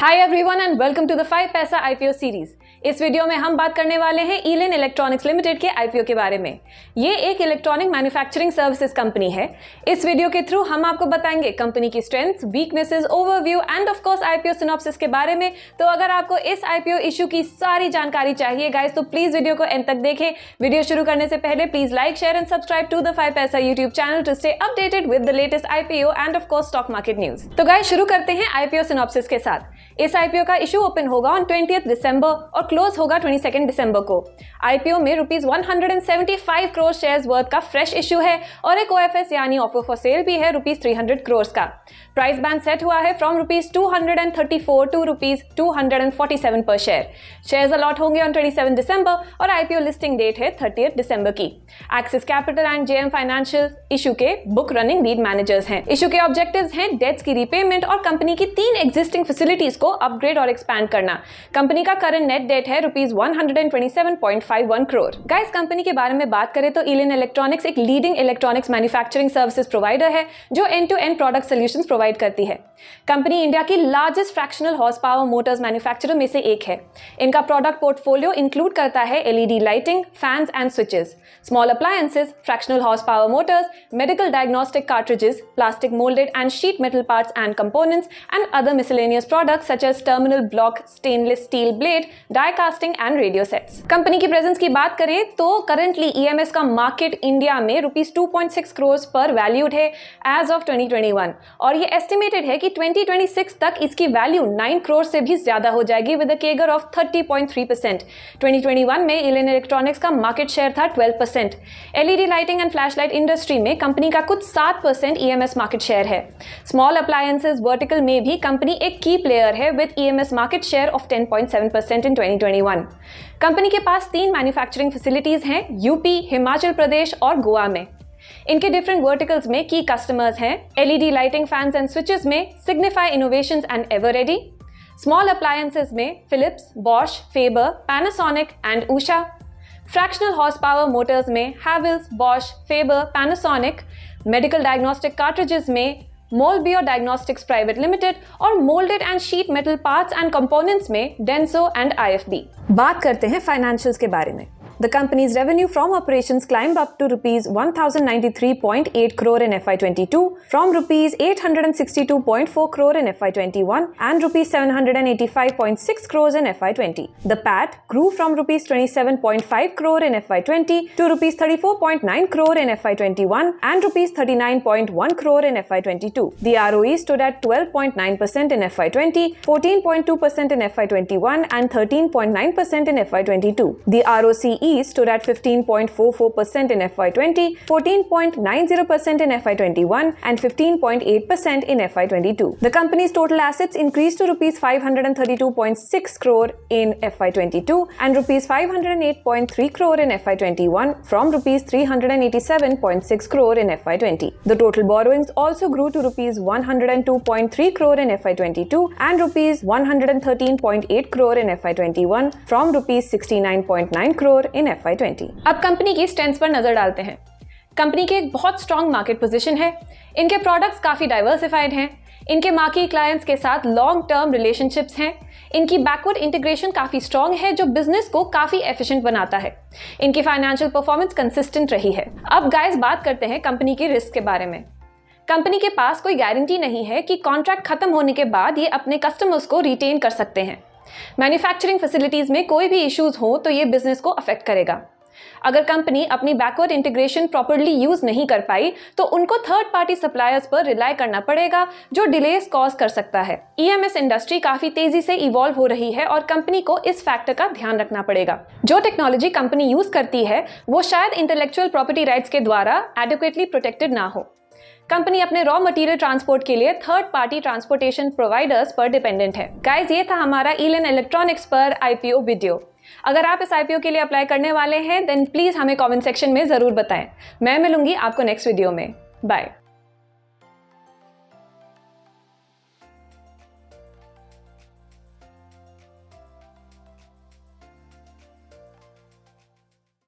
Hi everyone and welcome to the 5 Paisa IPO series. इस video में हम बात करने वाले हैं ईलिन इलेक्ट्रॉनिक्स लिमिटेड के आईपीओ के बारे में। ये एक इलेक्ट्रॉनिक मैन्युफैक्चरिंग सर्विसेज कंपनी है। इस वीडियो के थ्रू हम आपको बताएंगे कंपनी की strengths, weaknesses, overview and of course IPO synopsis के बारे में। तो अगर आपको इस आईपीओ इशू की सारी जानकारी चाहिए गाइस, तो प्लीज वीडियो को एंड तक देखें। वीडियो शुरू करने से पहले please like, share and subscribe to the 5 Paisa YouTube channel to stay updated with the latest IPO and of course stock market news. तो गाइस शुरू करते हैं आईपीओ सिनॉप्सिस के साथ। इस आईपीओ का इशू ओपन होगा ऑन 20 दिसंबर और क्लोज होगा 22 दिसंबर को। आईपीओ में ₹175 करोड़ शेयर्स वर्थ का फ्रेश इशू है और एक ओएफएस यानी ऑफर फॉर सेल भी है ₹300 करोड़ का। प्राइस बैंड सेट हुआ है फ्रॉम ₹234 टू ₹247 पर शेयर। शेयर्स अलॉट होंगे ऑन 27 दिसंबर और आईपीओ लिस्टिंग डेट है 30 दिसंबर की। Axis capital and JM financial issue के बुक रनिंग लीड मैनेजर्स हैं। इशू के ऑब्जेक्टिव्स हैं डेट्स की रीपेमेंट और कंपनी की 3 एग्जिस्टिंग फैसिलिटीज को अपग्रेड और एक्सपैंड करना। कंपनी का करंट नेट डेट है ₹127.51 करोड़। गाइस कंपनी के बारे में बात करें तो ईलिन इलेक्ट्रॉनिक्स एक leading electronics manufacturing services provider है जो end to end product solutions provide करती है। कंपनी इंडिया की largest fractional horse power motors manufacturer में से एक है। इनका प्रोडक्ट पोर्टफोलियो इंक्लूड करता है LED lighting, fans and switches, small appliances, fractional horse power Motors, medical diagnostic cartridges, plastic molded and sheet metal parts and components, and other miscellaneous products such as terminal block stainless steel blade, die casting and radio sets। Company की presence की बात करें तो currently EMS का market India में ₹2.6 करोड़ पर valued है as of 2021 और ये एस्टिमेटेड है कि 2026 तक इसकी वैल्यू 9 करोड़ से भी ज्यादा हो जाएगी विद अ केगर ऑफ 30.3%। 2021 में ईलिन इलेक्ट्रॉनिक्स का मार्केट शेयर था 12%। LED lighting and flashlight industry में कंपनी का कुछ 7% ईएमएस मार्केट शेयर है। स्मॉल अप्लायंसेस वर्टिकल में भी कंपनी एक की प्लेयर है with EMS market share of 10.7% in 2021। Company के पास 3 मैन्युफैक्चरिंग फैसिलिटीज हैं यूपी, हिमाचल प्रदेश और गोवा में। इनके डिफरेंट वर्टिकल्स में की कस्टमर्स हैं LED lighting, fans and switches में Signify Innovations and Eveready, small appliances में Philips, Bosch, Faber, Panasonic and Usha, fractional horse power motors में Havells, Bosch, Faber, Panasonic, medical diagnostic cartridges में मोल्बियो डायग्नोस्टिक्स प्राइवेट लिमिटेड और moulded and sheet metal parts and components में Denso and IFB. बात करते हैं financials के बारे में। The company's revenue from operations climbed up to ₹1,093.8 crore in FY22 from ₹862.4 crore in FY21 and ₹785.6 crores in FY20. The PAT grew from ₹27.5 crore in FY20 to ₹34.9 crore in FY21 and ₹39.1 crore in FY22. The ROE stood at 12.9% in FY20, 14.2% in FY21 and 13.9% in FY22. The ROCE stood at 15.44% in FY20, 14.90% in FY21 and 15.8% in FY22. The company's total assets increased to ₹532.6 crore in FY22 and ₹508.3 crore in FY21 from ₹387.6 crore in FY20. The total borrowings also grew to ₹102.3 crore in FY22 and ₹113.8 crore in FY21 from ₹69.9 crore in FY20। अब company की strengths पर नजर डालते हैं। Company की एक बहुत strong market position है। इनके प्रोडक्ट्स काफी डाइवर्सिफाइड हैं। इनके मार्की क्लाइंट्स के साथ लॉन्ग टर्म रिलेशनशिप्स हैं। इनकी बैकवर्ड इंटीग्रेशन काफी स्ट्रॉन्ग है जो बिजनेस को काफी एफिशिएंट बनाता है। इनकी फाइनेंशियल परफॉर्मेंस कंसिस्टेंट रही है। अब गाइस बात करते हैं कंपनी की रिस्क के बारे में। कंपनी के पास कोई गारंटी नहीं है कि कॉन्ट्रैक्ट खत्म होने के बाद ये अपने कस्टमर्स को रिटेन कर सकते हैं। मैन्युफैक्चरिंग फैसिलिटीज में कोई भी इश्यूज हो तो ये बिजनेस को अफेक्ट करेगा। अगर कंपनी अपनी बैकवर्ड इंटीग्रेशन प्रॉपर्ली यूज नहीं कर पाई तो उनको थर्ड पार्टी सप्लायर्स पर रिलाय करना पड़ेगा जो डिलेस कॉज कर सकता है। ईएमएस इंडस्ट्री काफी तेजी से इवॉल्व हो रही है और कंपनी को इस फैक्टर का ध्यान रखना पड़ेगा। जो टेक्नोलॉजी कंपनी यूज करती है वो शायद इंटेलेक्चुअल प्रॉपर्टी राइट्स के द्वारा एडिक्वेटली प्रोटेक्टेड ना हो। कंपनी अपने रॉ मटेरियल ट्रांसपोर्ट के लिए थर्ड पार्टी ट्रांसपोर्टेशन प्रोवाइडर्स पर डिपेंडेंट है। गाइस ये था हमारा ईलिन इलेक्ट्रॉनिक्स पर आईपीओ वीडियो। अगर आप इस आईपीओ के लिए अप्लाई करने वाले हैं देन प्लीज हमें कमेंट सेक्शन में जरूर बताएं। मैं मिलूंगी आपको नेक्स्ट वीडियो में। बाय।